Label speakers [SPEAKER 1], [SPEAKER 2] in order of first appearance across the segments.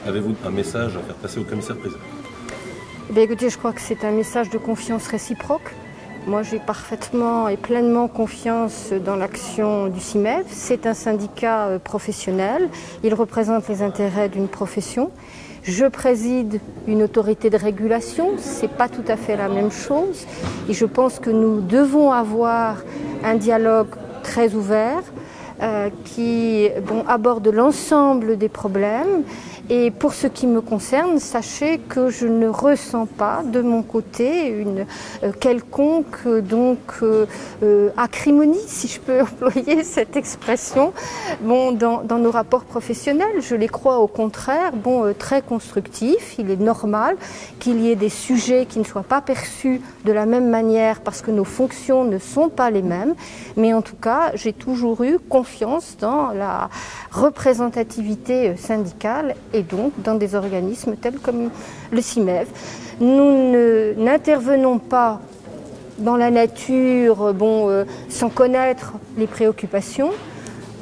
[SPEAKER 1] Avez-vous un message à faire passer au commissaire-priseur?
[SPEAKER 2] Écoutez, je crois que c'est un message de confiance réciproque. Moi, j'ai parfaitement et pleinement confiance dans l'action du CIMEV. C'est un syndicat professionnel. Il représente les intérêts d'une profession. Je préside une autorité de régulation. C'est pas tout à fait la même chose. Et je pense que nous devons avoir un dialogue très ouvert qui aborde l'ensemble des problèmes. Et pour ce qui me concerne, sachez que je ne ressens pas de mon côté une quelconque acrimonie, si je peux employer cette expression, dans nos rapports professionnels. Je les crois au contraire très constructifs. Il est normal qu'il y ait des sujets qui ne soient pas perçus de la même manière parce que nos fonctions ne sont pas les mêmes. Mais en tout cas, j'ai toujours eu confiance dans la représentativité syndicale et donc dans des organismes tels comme le CIMEV. Nous n'intervenons pas dans la nature sans connaître les préoccupations.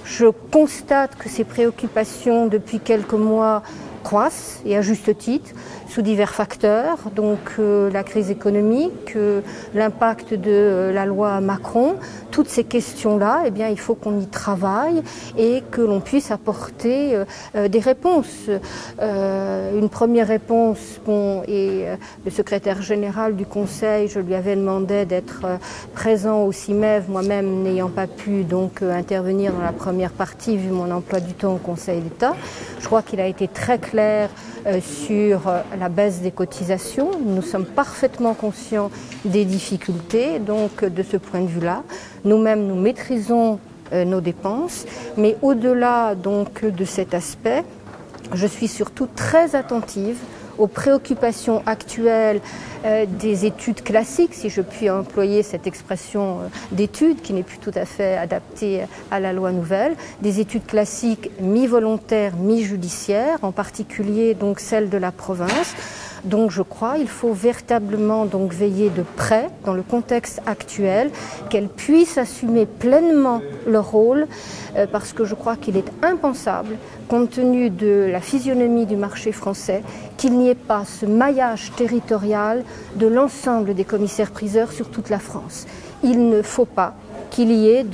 [SPEAKER 2] Je constate que ces préoccupations depuis quelques mois croissent et à juste titre sous divers facteurs, donc la crise économique, l'impact de la loi Macron, toutes ces questions-là, il faut qu'on y travaille et que l'on puisse apporter des réponses. Une première réponse, et le secrétaire général du Conseil, je lui avais demandé d'être présent au CIMEV, moi-même n'ayant pas pu intervenir dans la première partie vu mon emploi du temps au Conseil d'État. Je crois qu'il a été très clair sur la baisse des cotisations. Nous sommes parfaitement conscients des difficultés, donc de ce point de vue-là. Nous-mêmes, nous maîtrisons nos dépenses, mais au-delà de cet aspect, je suis surtout très attentive aux préoccupations actuelles des études classiques, si je puis employer cette expression d'études qui n'est plus tout à fait adaptée à la loi nouvelle, des études classiques mi-volontaires, mi-judiciaires, en particulier celles de la province. Donc je crois qu'il faut véritablement veiller de près, dans le contexte actuel, qu'elles puissent assumer pleinement leur rôle, parce que je crois qu'il est impensable, compte tenu de la physionomie du marché français, qu'il n'y ait pas ce maillage territorial de l'ensemble des commissaires-priseurs sur toute la France. Il ne faut pas qu'il y ait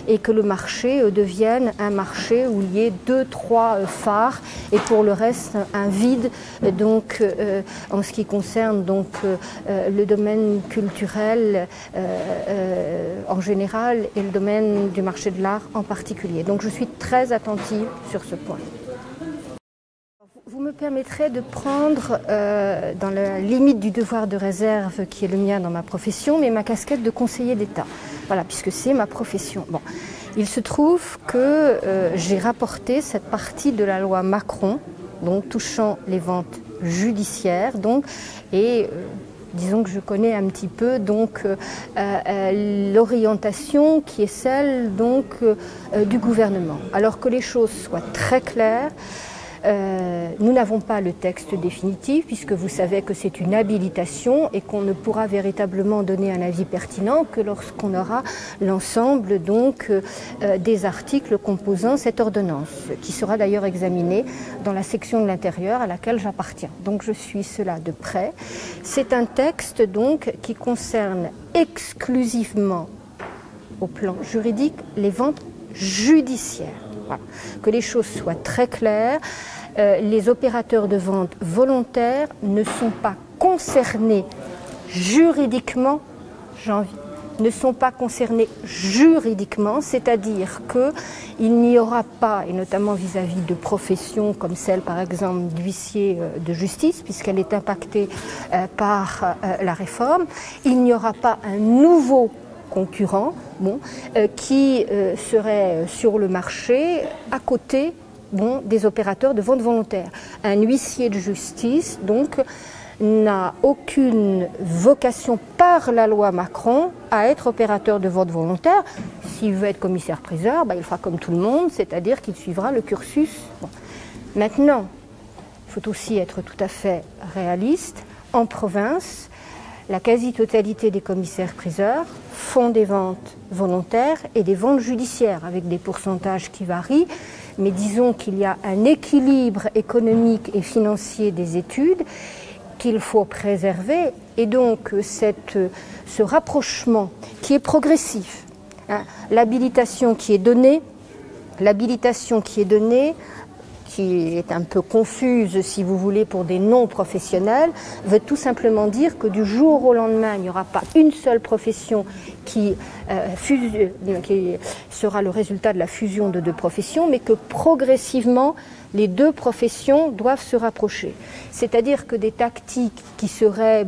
[SPEAKER 2] et que le marché devienne un marché où il y ait 2-3 phares et pour le reste un vide en ce qui concerne le domaine culturel en général et le domaine du marché de l'art en particulier. Donc je suis très attentive sur ce point. Vous me permettrez de prendre, dans la limite du devoir de réserve qui est le mien dans ma profession, mais ma casquette de conseiller d'État. Voilà, puisque c'est ma profession. Bon. Il se trouve que j'ai rapporté cette partie de la loi Macron, touchant les ventes judiciaires, disons que je connais un petit peu l'orientation qui est celle du gouvernement. Alors que les choses soient très claires, nous n'avons pas le texte définitif puisque vous savez que c'est une habilitation et qu'on ne pourra véritablement donner un avis pertinent que lorsqu'on aura l'ensemble des articles composant cette ordonnance qui sera d'ailleurs examinée dans la section de l'intérieur à laquelle j'appartiens. Donc je suis cela de près. C'est un texte qui concerne exclusivement au plan juridique les ventes judiciaires. Voilà. Que les choses soient très claires, les opérateurs de vente volontaires ne sont pas concernés juridiquement, c'est-à-dire qu'il n'y aura pas, et notamment vis-à-vis de professions comme celle par exemple d'huissier de justice, puisqu'elle est impactée par la réforme, il n'y aura pas un nouveau concurrents qui seraient sur le marché à côté des opérateurs de vente volontaire. Un huissier de justice n'a aucune vocation par la loi Macron à être opérateur de vente volontaire. S'il veut être commissaire-priseur, il fera comme tout le monde, c'est-à-dire qu'il suivra le cursus. Maintenant, il faut aussi être tout à fait réaliste. En province, la quasi-totalité des commissaires-priseurs font des ventes volontaires et des ventes judiciaires, avec des pourcentages qui varient, mais disons qu'il y a un équilibre économique et financier des études qu'il faut préserver, et donc ce rapprochement qui est progressif, hein, l'habilitation qui est donnée, qui est un peu confuse, si vous voulez, pour des non-professionnels, veut tout simplement dire que du jour au lendemain, il n'y aura pas une seule profession qui sera le résultat de la fusion de deux professions, mais que progressivement, les deux professions doivent se rapprocher. C'est-à-dire que des tactiques qui seraient,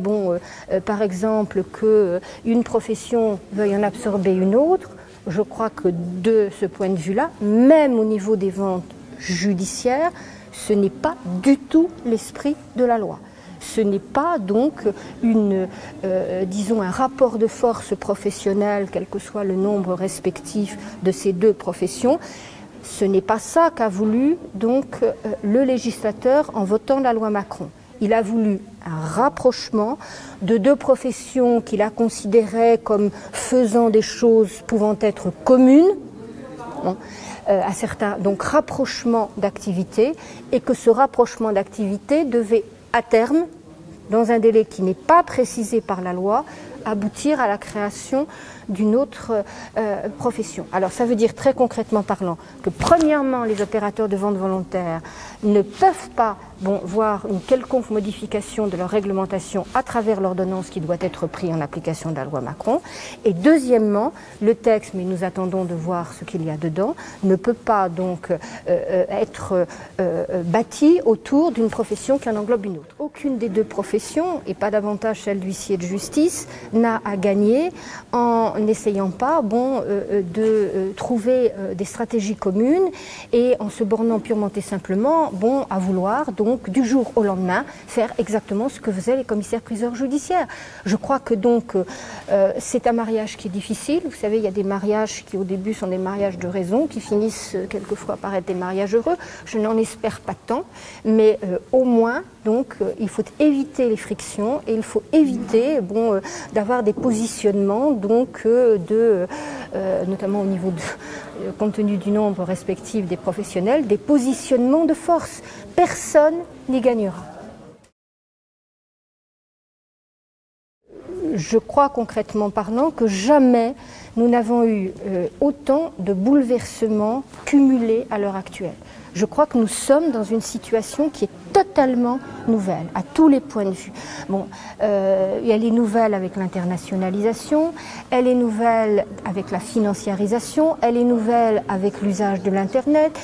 [SPEAKER 2] par exemple, qu'une profession veuille en absorber une autre, je crois que de ce point de vue-là, même au niveau des ventes judiciaire, ce n'est pas du tout l'esprit de la loi. Ce n'est pas donc disons un rapport de force professionnel, quel que soit le nombre respectif de ces deux professions. Ce n'est pas ça qu'a voulu donc le législateur en votant la loi Macron. Il a voulu un rapprochement de deux professions qu'il a considérées comme faisant des choses pouvant être communes, bon, à certains donc rapprochement d'activités, et que ce rapprochement d'activités devait à terme, dans un délai qui n'est pas précisé par la loi, aboutir à la création d'une autre profession. Alors ça veut dire très concrètement parlant que premièrement les opérateurs de vente volontaire ne peuvent pas voir une quelconque modification de leur réglementation à travers l'ordonnance qui doit être prise en application de la loi Macron. Et deuxièmement, le texte, mais nous attendons de voir ce qu'il y a dedans, ne peut pas donc être bâti autour d'une profession qui en englobe une autre. Aucune des deux professions, et pas davantage celle d'huissier de justice, n'a à gagner en n'essayant pas de trouver des stratégies communes et en se bornant purement et simplement à vouloir donc du jour au lendemain faire exactement ce que faisaient les commissaires-priseurs judiciaires. Je crois que donc c'est un mariage qui est difficile. Vous savez, il y a des mariages qui au début sont des mariages de raison, qui finissent quelquefois par être des mariages heureux. Je n'en espère pas tant, mais au moins donc il faut éviter les frictions et il faut éviter d'avoir des positionnements donc notamment au niveau compte tenu du nombre respectif des professionnels, des positionnements de force. Personne n'y gagnera. Je crois concrètement parlant que jamais nous n'avons eu autant de bouleversements cumulés à l'heure actuelle. Je crois que nous sommes dans une situation qui est totalement nouvelle, à tous les points de vue. Elle est nouvelle avec l'internationalisation, elle est nouvelle avec la financiarisation, elle est nouvelle avec l'usage de l'Internet,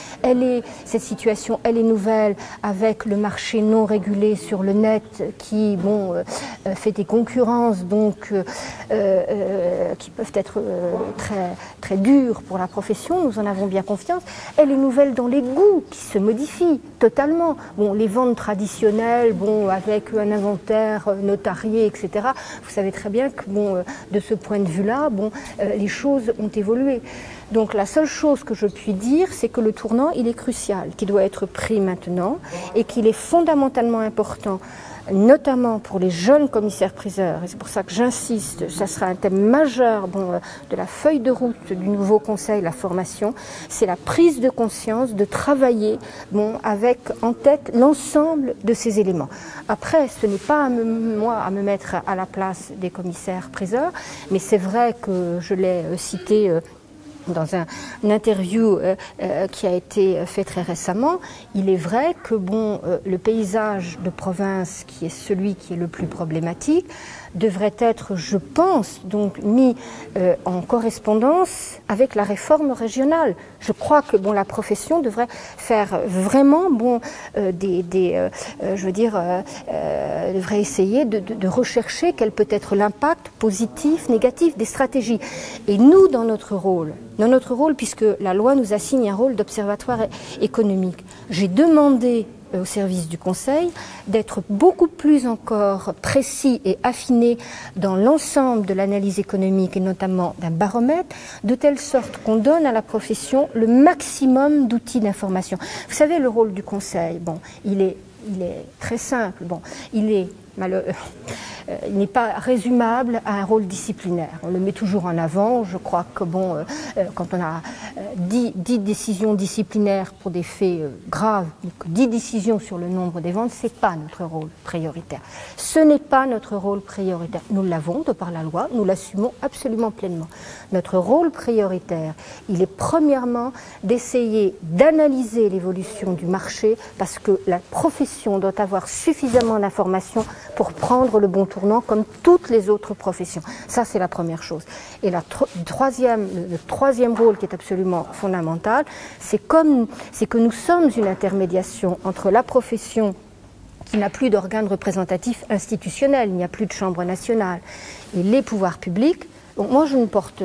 [SPEAKER 2] cette situation, elle est nouvelle avec le marché non régulé sur le net qui, fait des concurrences donc qui peuvent être très, très dures pour la profession, nous en avons bien confiance. Elle est nouvelle dans les goûts qui se modifient totalement. Les ventes traditionnelles, avec un inventaire notarié, etc. Vous savez très bien que, de ce point de vue-là, les choses ont évolué. Donc la seule chose que je puis dire, c'est que le tournant, il est crucial, qu'il doit être pris maintenant et qu'il est fondamentalement important, notamment pour les jeunes commissaires-priseurs, et c'est pour ça que j'insiste, ça sera un thème majeur de la feuille de route du nouveau conseil, la formation, c'est la prise de conscience, de travailler avec en tête l'ensemble de ces éléments. Après, ce n'est pas moi à me mettre à la place des commissaires-priseurs, mais c'est vrai que je l'ai cité dans une interview qui a été faite très récemment, il est vrai que le paysage de province, qui est celui qui est le plus problématique, devrait être, je pense, donc mis en correspondance avec la réforme régionale. Je crois que la profession devrait faire vraiment devrait essayer de rechercher quel peut être l'impact positif, négatif des stratégies. Et nous, dans notre rôle, puisque la loi nous assigne un rôle d'observatoire économique, j'ai demandé au service du Conseil d'être beaucoup plus encore précis et affiné dans l'ensemble de l'analyse économique et notamment d'un baromètre, de telle sorte qu'on donne à la profession le maximum d'outils d'information. Vous savez, le rôle du Conseil, il est très simple. Il est il n'est pas résumable à un rôle disciplinaire. On le met toujours en avant. Je crois que bon, quand on a 10 décisions disciplinaires pour des faits graves, 10 décisions sur le nombre des ventes, c'est pas notre rôle prioritaire. Ce n'est pas notre rôle prioritaire. Nous l'avons de par la loi, nous l'assumons absolument pleinement. Notre rôle prioritaire, il est premièrement d'essayer d'analyser l'évolution du marché parce que la profession doit avoir suffisamment d'informations pour prendre le bon tournant comme toutes les autres professions. Ça, c'est la première chose. Et le troisième rôle qui est absolument fondamental, c'est que nous sommes une intermédiation entre la profession qui n'a plus d'organes représentatifs institutionnels, il n'y a plus de chambre nationale, et les pouvoirs publics. Donc moi, je ne porte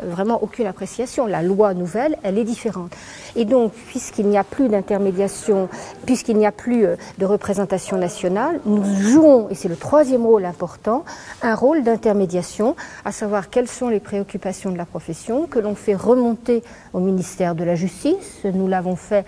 [SPEAKER 2] vraiment aucune appréciation. La loi nouvelle, elle est différente. Et donc, puisqu'il n'y a plus d'intermédiation, puisqu'il n'y a plus de représentation nationale, nous jouons, et c'est le troisième rôle important, un rôle d'intermédiation, à savoir quelles sont les préoccupations de la profession, que l'on fait remonter au ministère de la Justice. Nous l'avons fait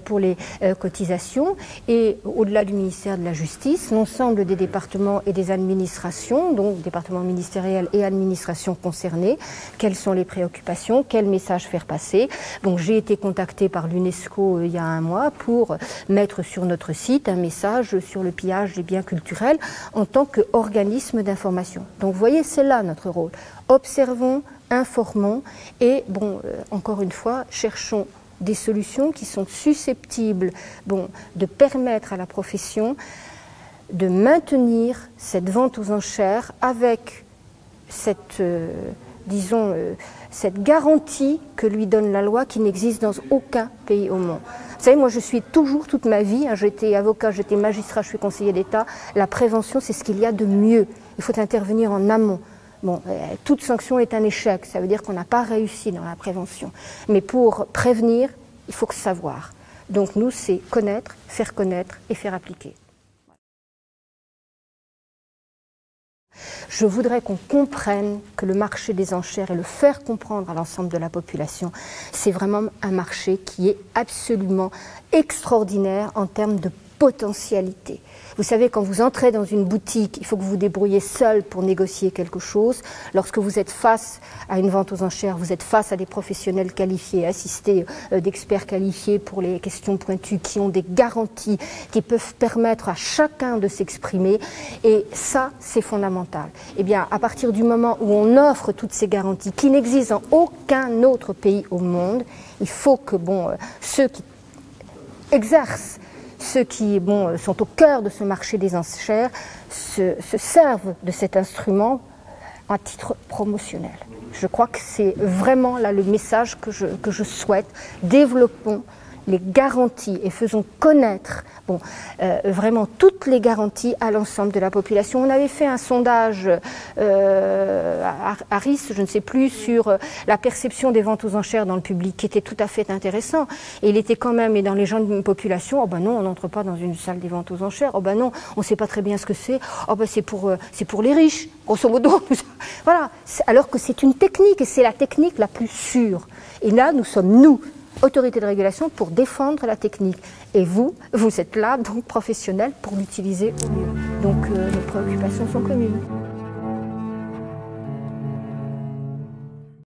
[SPEAKER 2] pour les cotisations. Et au-delà du ministère de la Justice, l'ensemble des départements et des administrations, donc départements ministériels et administrations concernées, quelles sont les préoccupations, quel message faire passer. Donc j'ai été contactée par l'UNESCO il y a un mois pour mettre sur notre site un message sur le pillage des biens culturels en tant qu'organisme d'information. Donc vous voyez, c'est là notre rôle. Observons, informons et, encore une fois, cherchons des solutions qui sont susceptibles de permettre à la profession de maintenir cette vente aux enchères avec cette garantie que lui donne la loi qui n'existe dans aucun pays au monde. Vous savez, moi je suis toujours, toute ma vie, j'étais avocat, j'étais magistrat, je suis conseiller d'État, la prévention c'est ce qu'il y a de mieux. Il faut intervenir en amont. Toute sanction est un échec, ça veut dire qu'on n'a pas réussi dans la prévention. Mais pour prévenir, il faut savoir. Donc nous, c'est connaître et faire appliquer. Je voudrais qu'on comprenne que le marché des enchères et le faire comprendre à l'ensemble de la population, c'est vraiment un marché qui est absolument extraordinaire en termes de potentialité. Vous savez, quand vous entrez dans une boutique, il faut que vous vous débrouillez seul pour négocier quelque chose. Lorsque vous êtes face à une vente aux enchères, vous êtes face à des professionnels qualifiés, assistés d'experts qualifiés pour les questions pointues, qui ont des garanties, qui peuvent permettre à chacun de s'exprimer. Et ça, c'est fondamental. Eh bien, à partir du moment où on offre toutes ces garanties, qui n'existent dans aucun autre pays au monde, il faut que ceux qui exercent, ceux qui sont au cœur de ce marché des enchères se servent de cet instrument à titre promotionnel. Je crois que c'est vraiment là le message que je souhaite. Développons les garanties et faisons connaître vraiment toutes les garanties à l'ensemble de la population. On avait fait un sondage à RIS, je ne sais plus, sur la perception des ventes aux enchères dans le public, qui était tout à fait intéressant. Et il était quand même, et dans les gens de population, non, on n'entre pas dans une salle des ventes aux enchères, non, on ne sait pas très bien ce que c'est, c'est pour les riches, grosso modo. Voilà, alors que c'est une technique, et c'est la technique la plus sûre. Et là, nous sommes, autorité de régulation, pour défendre la technique. Et vous êtes là, donc professionnels, pour l'utiliser au mieux. Donc nos préoccupations sont communes.